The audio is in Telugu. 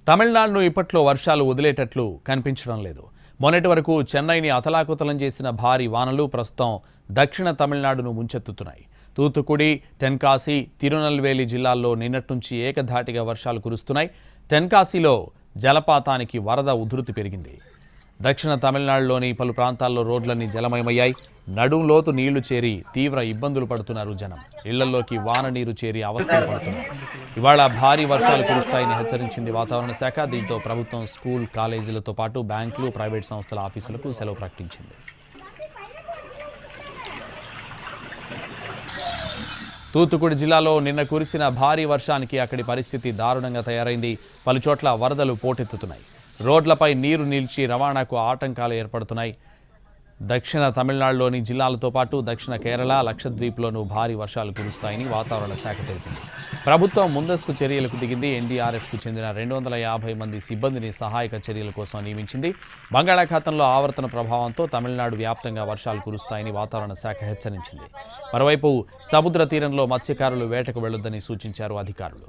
తమిళనాడును ఇప్పట్లో వర్షాలు వదిలేటట్లు కనిపించడం లేదు. మొన్నటి వరకు చెన్నైని అతలాకుతలం చేసిన భారీ వానలు ప్రస్తుతం దక్షిణ తమిళనాడును ముంచెత్తుతున్నాయి. తూత్తుకుడి, టెన్కాసి, తిరునల్వేలి జిల్లాల్లో నిన్నటి నుంచి ఏకధాటిగా వర్షాలు కురుస్తున్నాయి. టెన్కాసిలో జలపాతానికి వరద ఉధృతి పెరిగింది. దక్షిణ తమిళనాడులోని పలు ప్రాంతాల్లో రోడ్లన్నీ జలమయమయ్యాయి. నడుంలోతు నీళ్లు చేరి తీవ్ర ఇబ్బందులు పడుతున్నారు జనం. ఇళ్లలోకి వాన నీరు చేరి అవస్థలు పడుతున్నారు. ఇవాళ భారీ వర్షాలు కురుస్తాయని హెచ్చరించింది వాతావరణ శాఖ. దీంతో ప్రభుత్వం స్కూల్, కాలేజీలతో పాటు బ్యాంకులు, ప్రైవేట్ సంస్థల ఆఫీసులకు సెలవు ప్రకటించింది. తూత్తుకుడి జిల్లాలో నిన్న కురిసిన భారీ వర్షానికి అక్కడి పరిస్థితి దారుణంగా తయారైంది. పలుచోట్ల వరదలు పోటెత్తుతున్నాయి. రోడ్లపై నీరు నిలిచి రవాణాకు ఆటంకాలు ఏర్పడుతున్నాయి. దక్షిణ తమిళనాడులోని జిల్లాలతో పాటు దక్షిణ కేరళ, లక్షద్వీప్లోనూ భారీ వర్షాలు కురుస్తాయని వాతావరణ శాఖ తెలిపింది. ప్రభుత్వం ముందస్తు చర్యలకు దిగింది. ఎన్డీఆర్ఎఫ్కు చెందిన 250 మంది సిబ్బందిని సహాయక చర్యల కోసం నియమించింది. బంగాళాఖాతంలో ఆవర్తన ప్రభావంతో తమిళనాడు వ్యాప్తంగా వర్షాలు కురుస్తాయని వాతావరణ శాఖ హెచ్చరించింది. మరోవైపు సముద్ర తీరంలో మత్స్యకారులు వేటకు వెళ్లొద్దని సూచించారు అధికారులు.